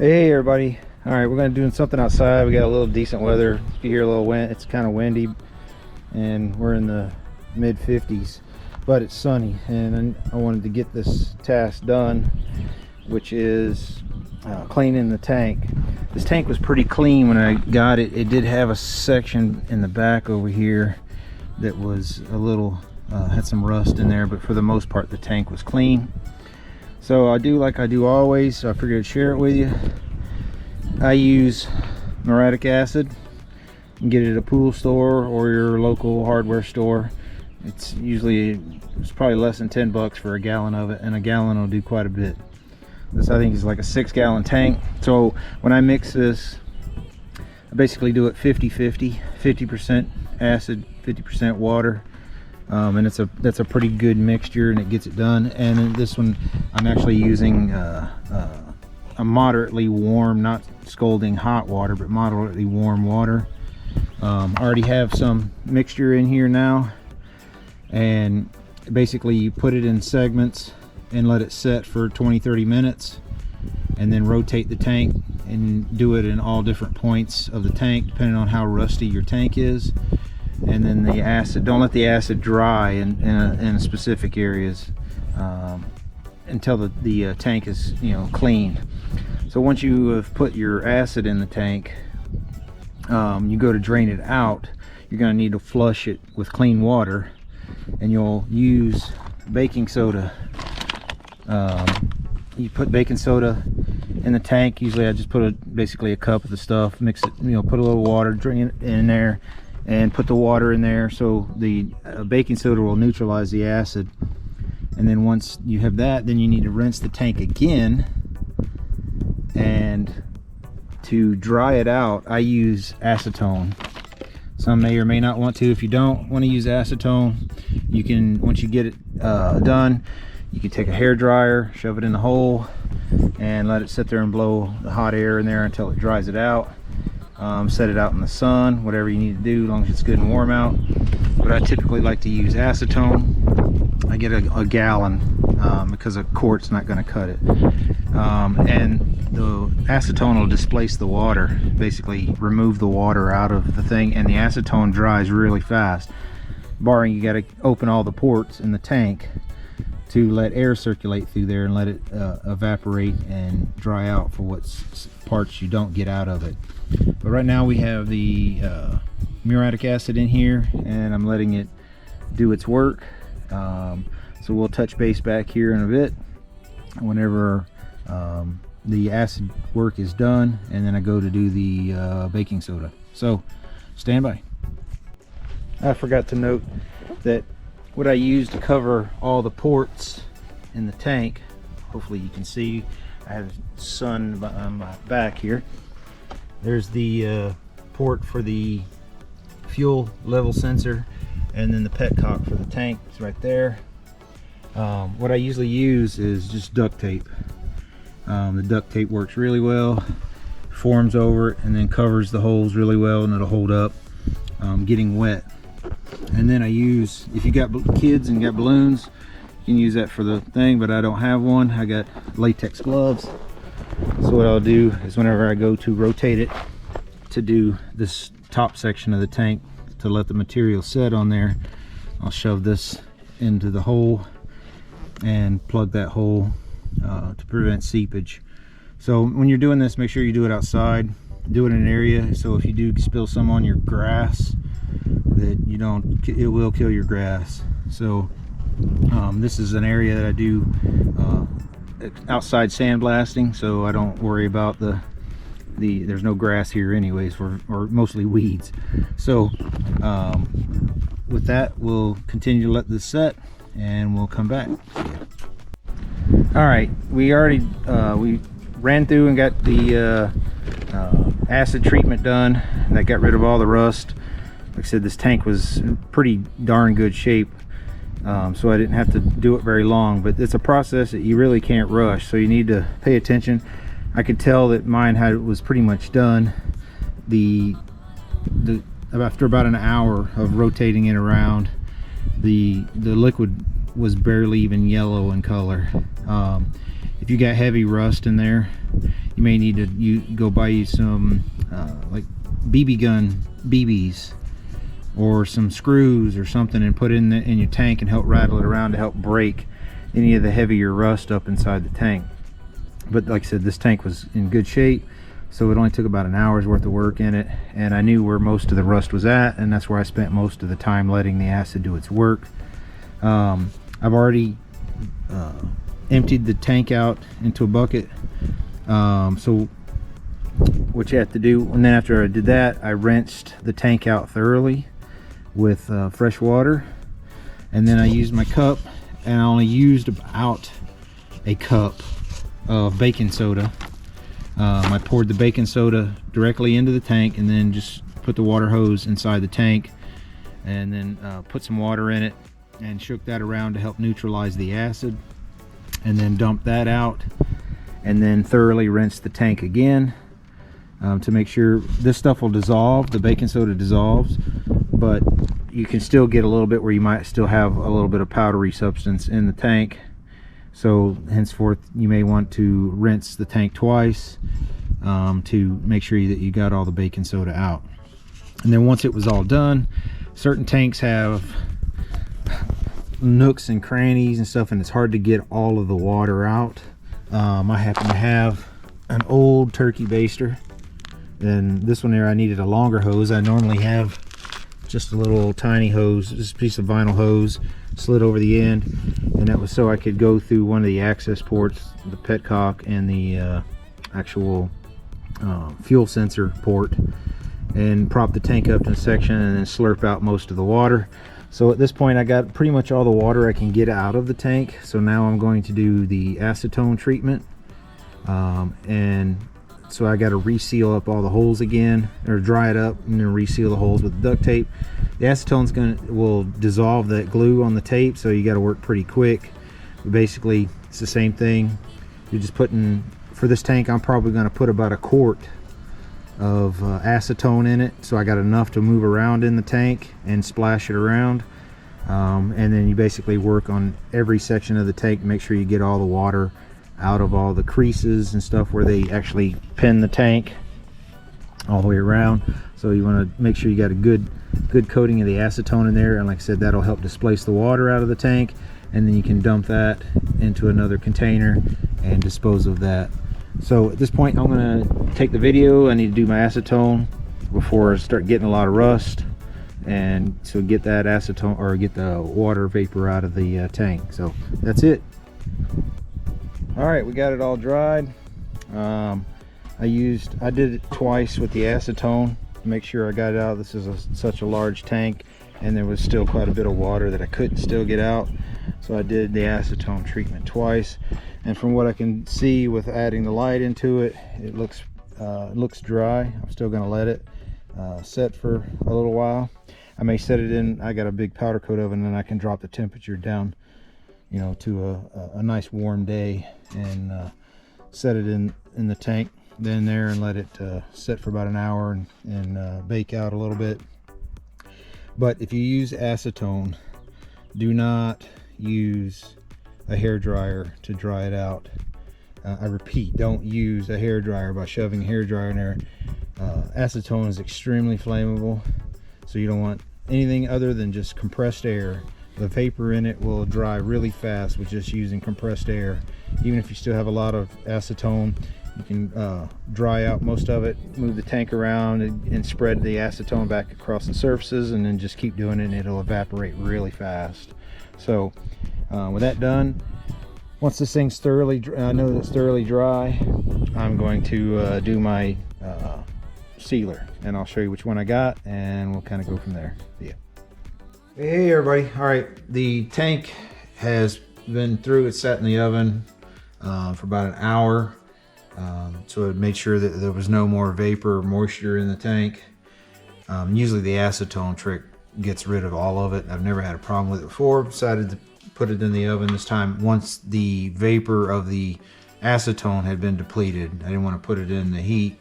Hey everybody. All right, we're gonna do something outside. We got a little decent weather. You hear a little wind. It's kind of windy and we're in the mid 50s, but it's sunny, and I wanted to get this task done, which is cleaning the tank. This tank was pretty clean when I got it. It did have a section in the back over here that was a little had some rust in there, but for the most part the tank was clean. So I do like I do always, so I figured I'd share it with you. I use muriatic acid. You can get it at a pool store or your local hardware store. It's probably less than 10 bucks for a gallon of it, and a gallon will do quite a bit. This I think is like a 6-gallon tank. So when I mix this, I basically do it 50-50, 50% acid, 50% water. And that's a pretty good mixture, and it gets it done. And in this one I'm actually using a moderately warm, not scalding hot water, but moderately warm water. I already have some mixture in here now, and basically you put it in segments and let it set for 20-30 minutes, and then rotate the tank and do it in all different points of the tank depending on how rusty your tank is. And then the acid, don't let the acid dry in specific areas until the tank is clean. So once you have put your acid in the tank, you go to drain it out. You're going to need to flush it with clean water, and you'll use baking soda. You put baking soda in the tank. Usually I just put basically a cup of the stuff, mix it, put a little water, drain it in there, and put the water in there, so the baking soda will neutralize the acid. And then once you have that, then you need to rinse the tank again. And to dry it out, I use acetone. Some may or may not want to. If you don't want to use acetone, you can, once you get it done, you can take a hair dryer, shove it in the hole, and let it sit there and blow the hot air in there until it dries it out. Set it out in the sun, whatever you need to do, as long as it's good and warm out. But I typically like to use acetone. I get a gallon because a quart's not going to cut it. And the acetone will displace the water, basically remove the water out of the thing, and the acetone dries really fast, barring you got to open all the ports in the tank to let air circulate through there and let it evaporate and dry out for what parts you don't get out of it. But right now we have the muriatic acid in here, and I'm letting it do its work. So we'll touch base back here in a bit whenever the acid work is done, and then I go to do the baking soda. So stand by. I forgot to note that what I use to cover all the ports in the tank, hopefully you can see, I have sun on my back here. There's the port for the fuel level sensor, and then the petcock for the tank is right there. What I usually use is just duct tape. The duct tape works really well, forms over it, and then covers the holes really well, and it'll hold up getting wet. And then I use, if you got kids and got balloons, you can use that for the thing, but I don't have one. I got latex gloves. So what I'll do is whenever I go to rotate it to do this top section of the tank to let the material set on there, I'll shove this into the hole and plug that hole to prevent seepage. So when you're doing this, make sure you do it outside. Do it in an area, so if you do spill some on your grass, that you don't, it will kill your grass. So this is an area that I do outside sandblasting, so I don't worry about there's no grass here anyways, or mostly weeds. So with that, we'll continue to let this set, and we'll come back. All right, we already we ran through and got the acid treatment done, and that got rid of all the rust. Like I said, this tank was in pretty darn good shape, so I didn't have to do it very long, but it's a process that you really can't rush, so you need to pay attention. I could tell that mine was pretty much done. After about an hour of rotating it around, the liquid was barely even yellow in color. If you got heavy rust in there, you may need to go buy you some like BB gun BBs or some screws or something and put it in your tank and help rattle it around to help break any of the heavier rust up inside the tank. But like I said, this tank was in good shape, so it only took about an hour's worth of work in it, and I knew where most of the rust was at, and that's where I spent most of the time letting the acid do its work. I've already emptied the tank out into a bucket. So what you have to do, and then after I did that, I rinsed the tank out thoroughly with fresh water, and then I used my cup, and I only used about a cup of baking soda. I poured the baking soda directly into the tank, and then just put the water hose inside the tank, and then put some water in it and shook that around to help neutralize the acid, and then dumped that out, and then thoroughly rinsed the tank again to make sure this stuff will dissolve. The baking soda dissolves, but you can still get a little bit where you might still have a little bit of powdery substance in the tank. So henceforth you may want to rinse the tank twice to make sure that you got all the baking soda out. And then once it was all done, certain tanks have nooks and crannies and stuff, and it's hard to get all of the water out. I happen to have an old turkey baster, and this one there I needed a longer hose. I normally have just a little tiny hose, just a piece of vinyl hose slid over the end, and that was so I could go through one of the access ports, the petcock and the actual fuel sensor port, and prop the tank up in a section and then slurp out most of the water. So at this point I got pretty much all the water I can get out of the tank. So now I'm going to do the acetone treatment, and so I got to reseal up all the holes again, or dry it up and then reseal the holes with duct tape. The acetone will dissolve that glue on the tape, so you got to work pretty quick. But basically it's the same thing. You're just putting, for this tank I'm probably going to put about a quart of acetone in it, so I got enough to move around in the tank and splash it around, and then you basically work on every section of the tank to make sure you get all the water out of all the creases and stuff where they actually pin the tank all the way around. So you want to make sure you got a good coating of the acetone in there, and like I said, that'll help displace the water out of the tank, and then you can dump that into another container and dispose of that. So at this point I'm going to take the video. I need to do my acetone before I start getting a lot of rust, and so get that acetone, or get the water vapor out of the tank. So that's it. All right, we got it all dried. I did it twice with the acetone to make sure I got it out. This is such a large tank, and there was still quite a bit of water that I couldn't still get out, so I did the acetone treatment twice. And from what I can see with adding the light into it, it looks dry. I'm still going to let it set for a little while. I may set it in, I got a big powder coat oven, and I can drop the temperature down, you know, to a nice warm day, and set it in the tank then there, and let it set for about an hour and bake out a little bit. But if you use acetone, do not use a hair dryer to dry it out. I repeat, don't use a hair dryer by shoving a hair dryer in there. Acetone is extremely flammable, so you don't want anything other than just compressed air. The vapor in it will dry really fast with just using compressed air. Even if you still have a lot of acetone, you can dry out most of it, move the tank around, and spread the acetone back across the surfaces, and then just keep doing it, and it'll evaporate really fast. So with that done, once this thing's thoroughly, I know that it's thoroughly dry, I'm going to do my sealer, and I'll show you which one I got, and we'll kind of go from there. Yeah. Hey everybody. All right, the tank has been through, it's sat in the oven for about an hour, so it made sure that there was no more vapor or moisture in the tank. Usually the acetone trick gets rid of all of it. I've never had a problem with it before. Decided to put it in the oven this time once the vapor of the acetone had been depleted. I didn't want to put it in the heat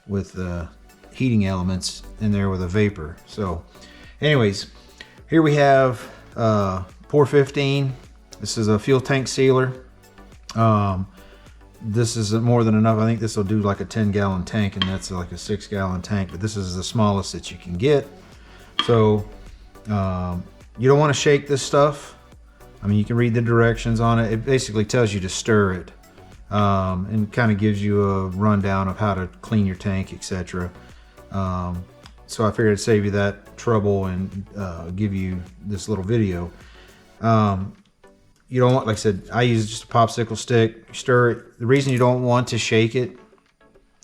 with the heating elements in there with a vapor. So anyways, here we have POR 15. This is a fuel tank sealer. this is more than enough. I think this will do like a 10-gallon tank, and that's like a 6-gallon tank, but this is the smallest that you can get. So you don't want to shake this stuff. I mean, you can read the directions on it. It basically tells you to stir it, and kind of gives you a rundown of how to clean your tank, etc. So I figured I'd save you that trouble and give you this little video. You don't want, like I said, I use just a popsicle stick, stir it. The reason you don't want to shake it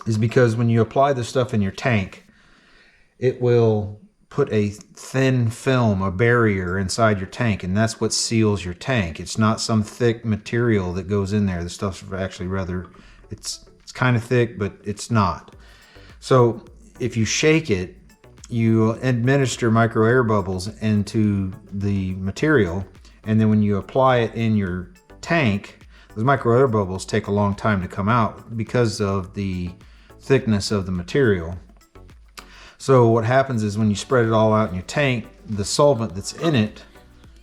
is because when you apply this stuff in your tank, it will put a thin film, a barrier inside your tank, and that's what seals your tank. It's not some thick material that goes in there. The stuff's actually rather, it's kind of thick, but it's not. So if you shake it, you administer micro air bubbles into the material, and then when you apply it in your tank, those micro air bubbles take a long time to come out because of the thickness of the material. So what happens is when you spread it all out in your tank, the solvent that's in it,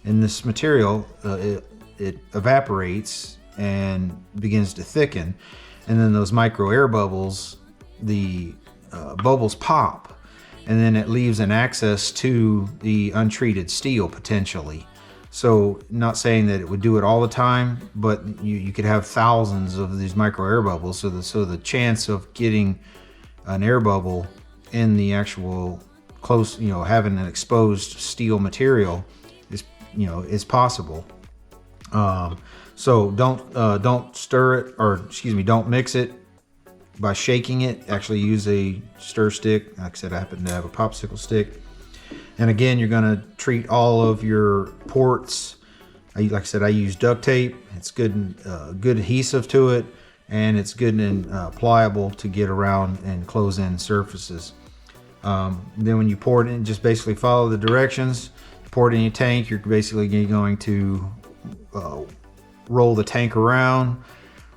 in this material, it evaporates and begins to thicken, and then those micro air bubbles, the bubbles pop, and then it leaves an access to the untreated steel potentially. So not saying that it would do it all the time, but you could have thousands of these micro air bubbles. So the chance of getting an air bubble in the actual close, having an exposed steel material is possible. So don't stir it, or excuse me, don't mix it by shaking it. Actually use a stir stick. Like I said, I happen to have a popsicle stick. And again, you're going to treat all of your ports. Like I said, I use duct tape. It's good adhesive to it, and it's good and pliable to get around and close in surfaces. Then when you pour it in, just basically follow the directions. Pour it in your tank. You're basically going to roll the tank around.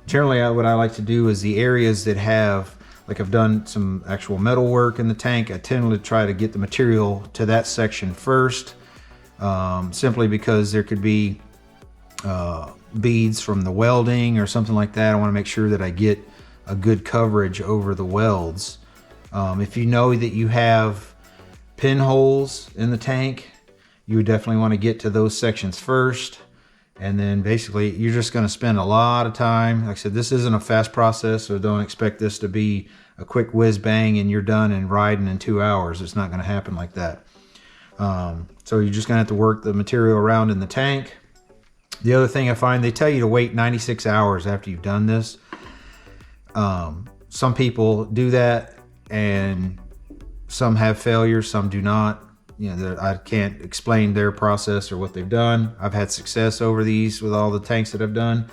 Generally, what I like to do is the areas that have, like I've done some actual metal work in the tank, I tend to try to get the material to that section first, simply because there could be beads from the welding or something like that. I want to make sure that I get a good coverage over the welds. If you know that you have pinholes in the tank, you would definitely want to get to those sections first. And then basically you're just going to spend a lot of time. Like I said, this isn't a fast process, so don't expect this to be a quick whiz bang and you're done and riding in 2 hours. It's not going to happen like that. So you're just going to have to work the material around in the tank. The other thing I find, they tell you to wait 96 hours after you've done this. Some people do that, and some have failures, some do not. I can't explain their process or what they've done. I've had success over these with all the tanks that I've done.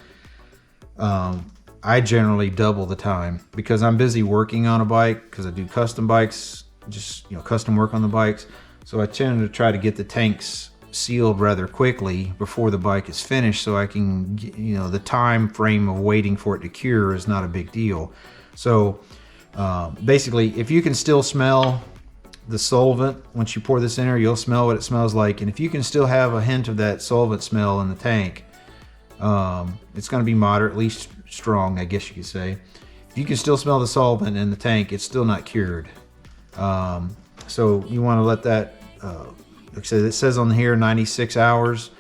I generally double the time because I'm busy working on a bike, because I do custom bikes, just custom work on the bikes. So I tend to try to get the tanks sealed rather quickly before the bike is finished, so I can, the time frame of waiting for it to cure is not a big deal. So basically, if you can still smell the solvent once you pour this in there, you'll smell what it smells like. And if you can still have a hint of that solvent smell in the tank, it's going to be moderately strong, I guess you could say. If you can still smell the solvent in the tank, it's still not cured. So you want to let that, like I said, it says on here 96 hours,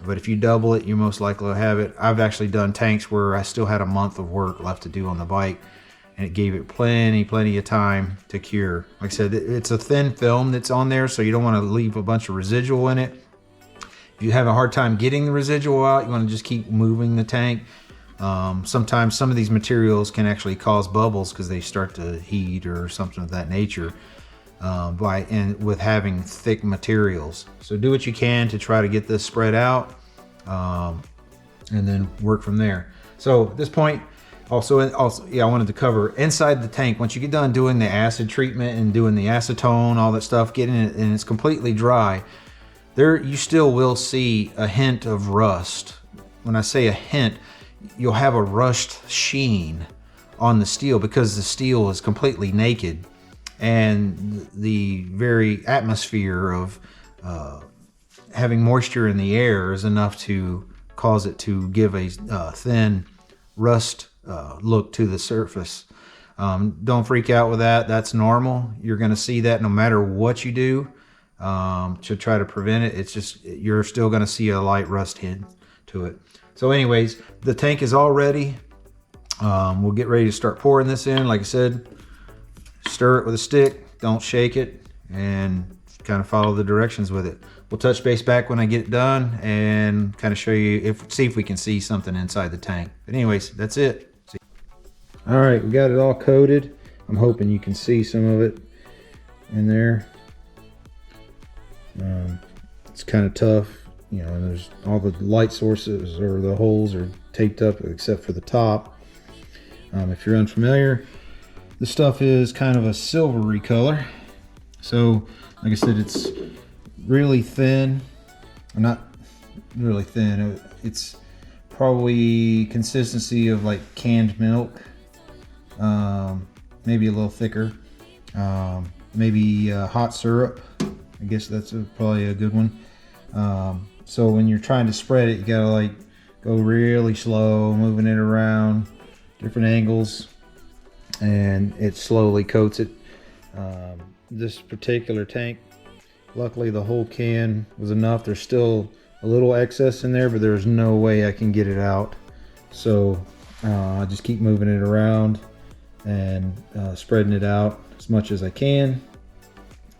but if you double it, you're most likely to have it. I've actually done tanks where I still had a month of work left to do on the bike, and it gave it plenty of time to cure. Like I said, it's a thin film that's on there, so you don't want to leave a bunch of residual in it. If you have a hard time getting the residual out, you want to just keep moving the tank. Sometimes some of these materials can actually cause bubbles because they start to heat or something of that nature, with having thick materials. So do what you can to try to get this spread out, and then work from there. So at this point, also, I wanted to cover inside the tank. Once you get done doing the acid treatment and doing the acetone, all that stuff, getting it, and it's completely dry, there you still will see a hint of rust. When I say a hint, you'll have a rust sheen on the steel because the steel is completely naked, and the very atmosphere of having moisture in the air is enough to cause it to give a thin rust look to the surface. Don't freak out with that. That's normal. You're going to see that no matter what you do to try to prevent it. It's just, you're still going to see a light rust hint to it. So anyways, the tank is all ready. We'll get ready to start pouring this in. Like I said, stir it with a stick, don't shake it, and kind of follow the directions with it. We'll touch base back when I get it done and kind of show you, see if we can see something inside the tank. But anyways, that's it. All right, we got it all coated. I'm hoping you can see some of it in there. It's kind of tough, you know, and there's all the light sources, or the holes are taped up except for the top. If you're unfamiliar, this stuff is kind of a silvery color. So, like I said, it's really thin. Not really thin. It's probably consistency of like canned milk. Maybe a little thicker. Maybe hot syrup. I guess that's probably a good one. So when you're trying to spread it, you gotta like go really slow, moving it around different angles, and it slowly coats it. This particular tank, luckily the whole can was enough. There's still a little excess in there, but there's no way I can get it out. So I just keep moving it around and spreading it out as much as I can,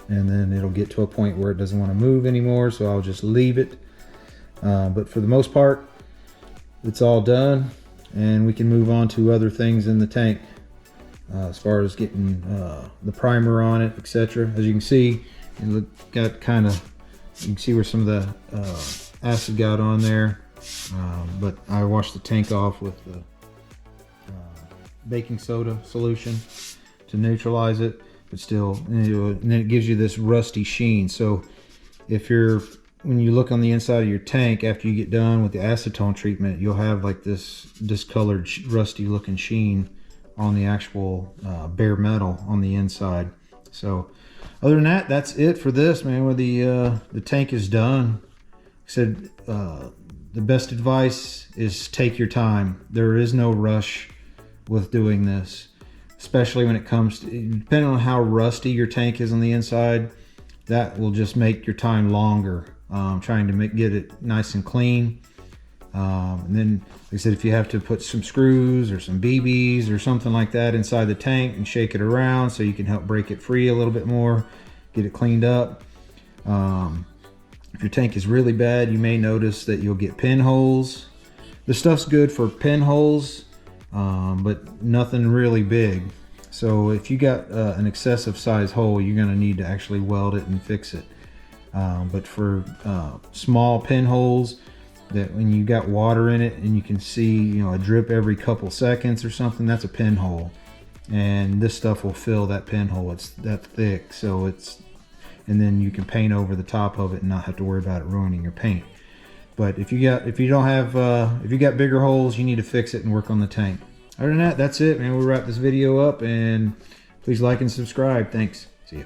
and then it'll get to a point where it doesn't want to move anymore, so I'll just leave it. But for the most part, it's all done, and we can move on to other things in the tank as far as getting the primer on it, etc. As you can see, it got kind of, you can see where some of the acid got on there, but I washed the tank off with the baking soda solution to neutralize it. But still, and then it gives you this rusty sheen. So if you're, when you look on the inside of your tank after you get done with the acetone treatment, you'll have like this discolored rusty looking sheen on the actual bare metal on the inside. So other than that, that's it for this, man. Where the tank is done. I said the best advice is take your time. There is no rush with doing this, especially when it comes to, depending on how rusty your tank is on the inside, that will just make your time longer trying to get it nice and clean. And then, like I said, if you have to put some screws or some BBs or something like that inside the tank and shake it around so you can help break it free a little bit more, get it cleaned up. If your tank is really bad, you may notice that you'll get pinholes. This stuff's good for pinholes, but nothing really big. So if you got an excessive size hole, you're going to need to actually weld it and fix it. But for small pinholes that when you got water in it and you can see, you know, a drip every couple seconds or something, that's a pinhole. And this stuff will fill that pinhole. It's that thick, so it's, and then you can paint over the top of it and not have to worry about it ruining your paint. But if you got bigger holes, you need to fix it and work on the tank. Other than that, that's it, man. We'll wrap this video up, and please like and subscribe. Thanks. See ya.